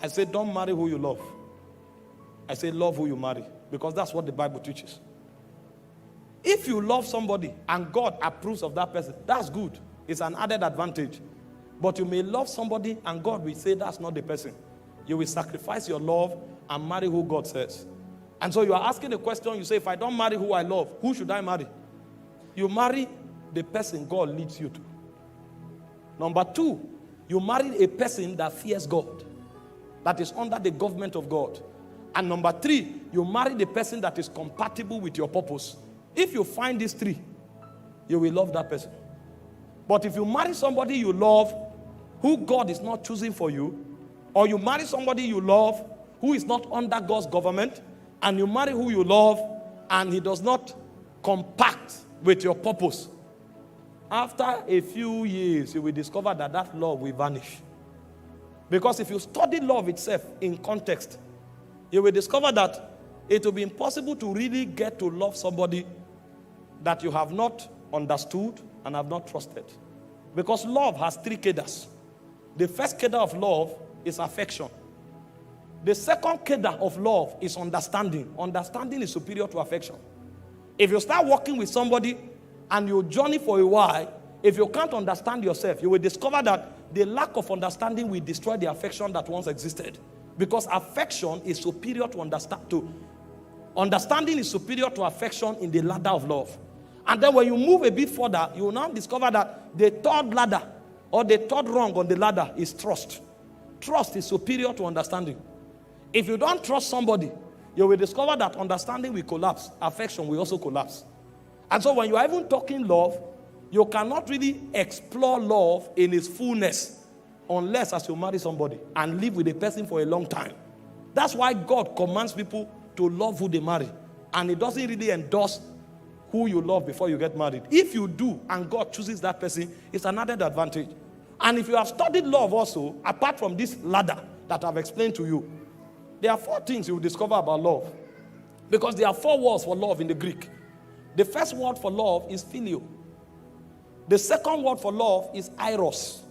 I say, don't marry who you love. I say, love who you marry. Because that's what the Bible teaches. If you love somebody and God approves of that person, that's good. It's an added advantage. But you may love somebody and God will say that's not the person. You will sacrifice your love and marry who God says. And so you are asking the question, you say, if I don't marry who I love, who should I marry? You marry the person God leads you to. Number two, you marry a person that fears God, that is under the government of God. And number three, you marry the person that is compatible with your purpose. If you find these three, you will love that person. But if you marry somebody you love, who God is not choosing for you, or you marry somebody you love, who is not under God's government, and you marry who you love, and he does not compact with your purpose, after a few years, you will discover that that love will vanish. Because if you study love itself in context, you will discover that it will be impossible to really get to love somebody that you have not understood and have not trusted. Because love has three cadres. The first cadre of love is affection. The second cadre of love is understanding. Understanding is superior to affection. If you start working with somebody and you journey for a while, if you can't understand yourself, you will discover that the lack of understanding will destroy the affection that once existed. Because affection is superior to understanding is superior to affection in the ladder of love. And then when you move a bit further, you will now discover that the third ladder or the third rung on the ladder is trust. Trust is superior to understanding. If you don't trust somebody, you will discover that understanding will collapse. Affection will also collapse. And so when you are even talking love, you cannot really explore love in its fullness unless as you marry somebody and live with a person for a long time. That's why God commands people to love who they marry. And it doesn't really endorse who you love before you get married. If you do and God chooses that person, it's an added advantage. And if you have studied love also, apart from this ladder that I've explained to you, there are 4 things you will discover about love. Because there are 4 words for love in the Greek. The first word for love is phileo. The second word for love is eros.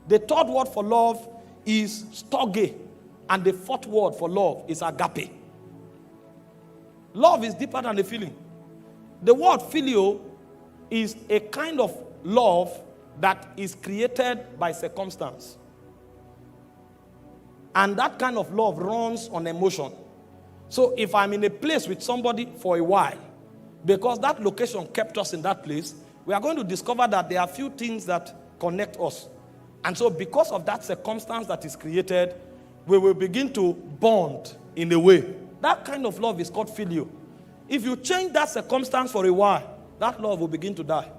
The third word for love is storge. And the fourth word for love is agape. Love is deeper than a feeling. The word phileo is a kind of love that is created by circumstance. And that kind of love runs on emotion. So if I'm in a place with somebody for a while, because that location kept us in that place, we are going to discover that there are few things that connect us. And so because of that circumstance that is created, we will begin to bond in a way. That kind of love is called phileo. If you change that circumstance for a while, that love will begin to die.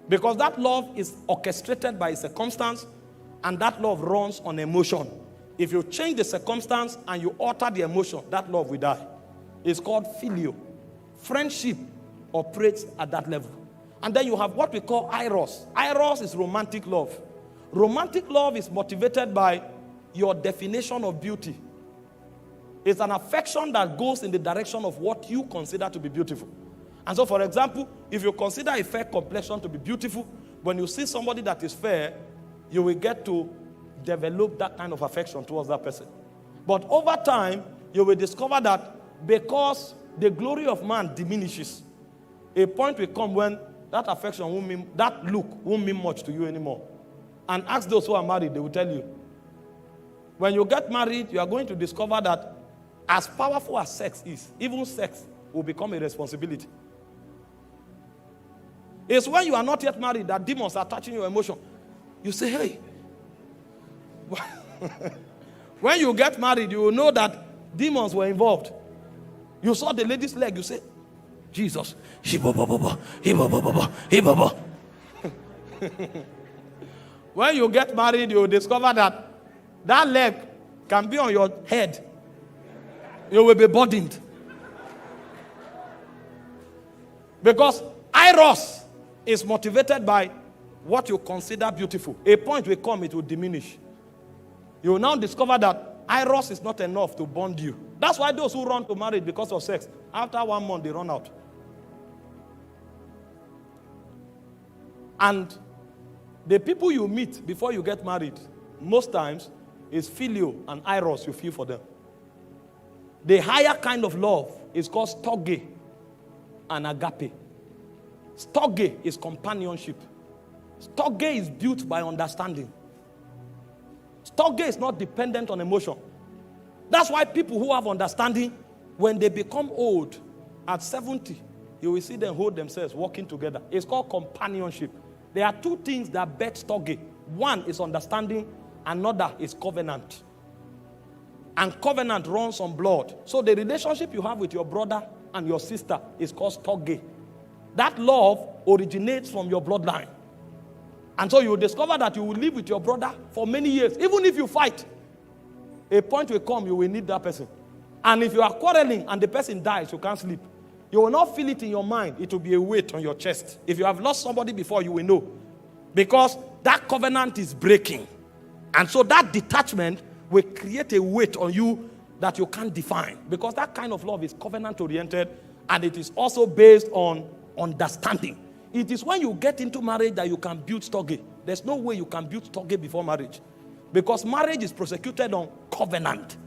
Because that love is orchestrated by a circumstance, and that love runs on emotion. If you change the circumstance and you alter the emotion, that love will die. It's called phileo. Friendship operates at that level. And then you have what we call eros. Eros is romantic love. Romantic love is motivated by your definition of beauty. It's an affection that goes in the direction of what you consider to be beautiful. And so, for example, if you consider a fair complexion to be beautiful, when you see somebody that is fair, you will get to develop that kind of affection towards that person. But over time, you will discover that because the glory of man diminishes, a point will come when that affection won't mean, that look won't mean much to you anymore. And ask those who are married, they will tell you. When you get married, you are going to discover that as powerful as sex is, even sex will become a responsibility. It's when you are not yet married that demons are touching your emotion. You say, hey. When you get married, you will know that demons were involved. You saw the lady's leg, you say, Jesus. When you get married, you will discover that that leg can be on your head. You will be burdened. Because eros is motivated by what you consider beautiful. A point will come, it will diminish. You will now discover that eros is not enough to bond you. That's why those who run to marriage because of sex, after 1 month, they run out. And the people you meet before you get married, most times, is phileo and eros you feel for them. The higher kind of love is called storge and agape. Storge is companionship. Storge is built by understanding. Storge is not dependent on emotion. That's why people who have understanding, when they become old, at 70, you will see them hold themselves, walking together. It's called companionship. There are two things that bet storge. One is understanding, another is covenant. And covenant runs on blood. So the relationship you have with your brother and your sister is called storge. That love originates from your bloodline. And so you will discover that you will live with your brother for many years. Even if you fight, a point will come, you will need that person. And if you are quarreling and the person dies, you can't sleep. You will not feel it in your mind. It will be a weight on your chest. If you have lost somebody before, you will know. Because that covenant is breaking. And so that detachment will create a weight on you that you can't define. Because that kind of love is covenant-oriented, and it is also based on understanding. It is when you get into marriage that you can build storge. There's no way you can build storge before marriage. Because marriage is prosecuted on covenant.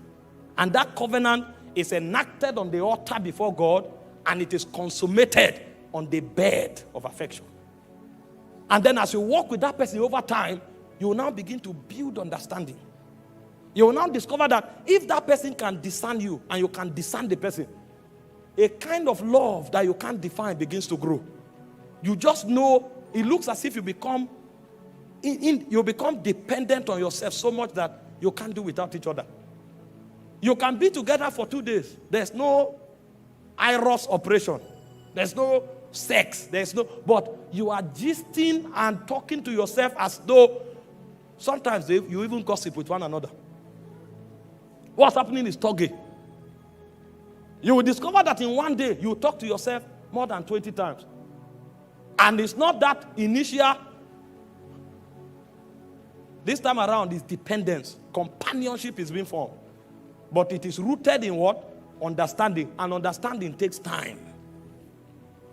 And that covenant is enacted on the altar before God, and it is consummated on the bed of affection. And then as you walk with that person over time, you will now begin to build understanding. You will now discover that if that person can discern you and you can discern the person, a kind of love that you can't define begins to grow. You just know, it looks as if you become dependent on yourself so much that you can't do without each other. You can be together for 2 days. There's no eros operation. There's no sex. But you are gisting and talking to yourself as though sometimes you even gossip with one another. What's happening is storge. You will discover that in one day you talk to yourself more than 20 times. And it's not that initial. This time around is dependence. Companionship is being formed. But it is rooted in what? Understanding. And understanding takes time.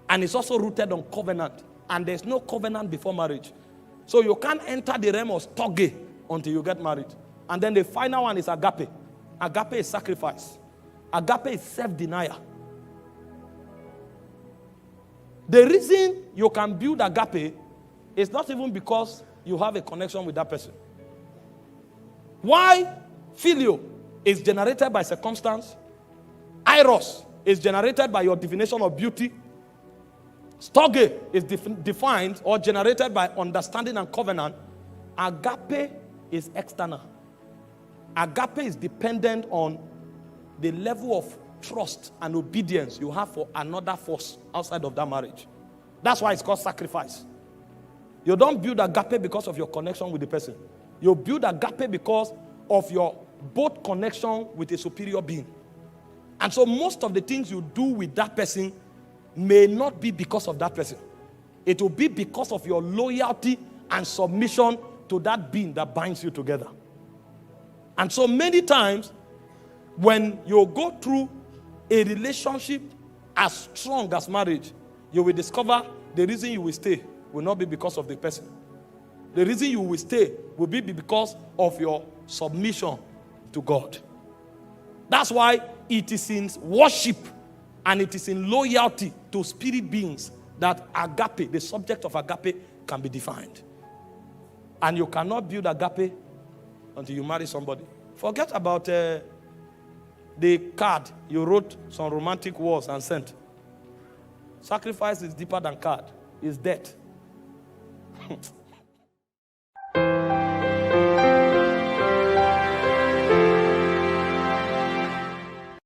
And it's also rooted on covenant. And there's no covenant before marriage. So you can't enter the realm of storge until you get married. And then the final one is agape. Agape is sacrifice. Agape is self-denial. The reason you can build agape is not even because you have a connection with that person. Why phileo is generated by circumstance, eros is generated by your definition of beauty, storge is defined or generated by understanding and covenant, agape is external. Agape is dependent on the level of trust and obedience you have for another force outside of that marriage. That's why it's called sacrifice. You don't build agape because of your connection with the person. You build agape because of your both connection with a superior being. And so most of the things you do with that person may not be because of that person. It will be because of your loyalty and submission to that being that binds you together. And so many times, when you go through a relationship as strong as marriage, you will discover the reason you will stay will not be because of the person. The reason you will stay will be because of your submission to God. That's why it is in worship and it is in loyalty to spirit beings that agape, the subject of agape, can be defined. And you cannot build agape until you marry somebody. Forget about the card you wrote some romantic words and sent. Sacrifice is deeper than card. It's death.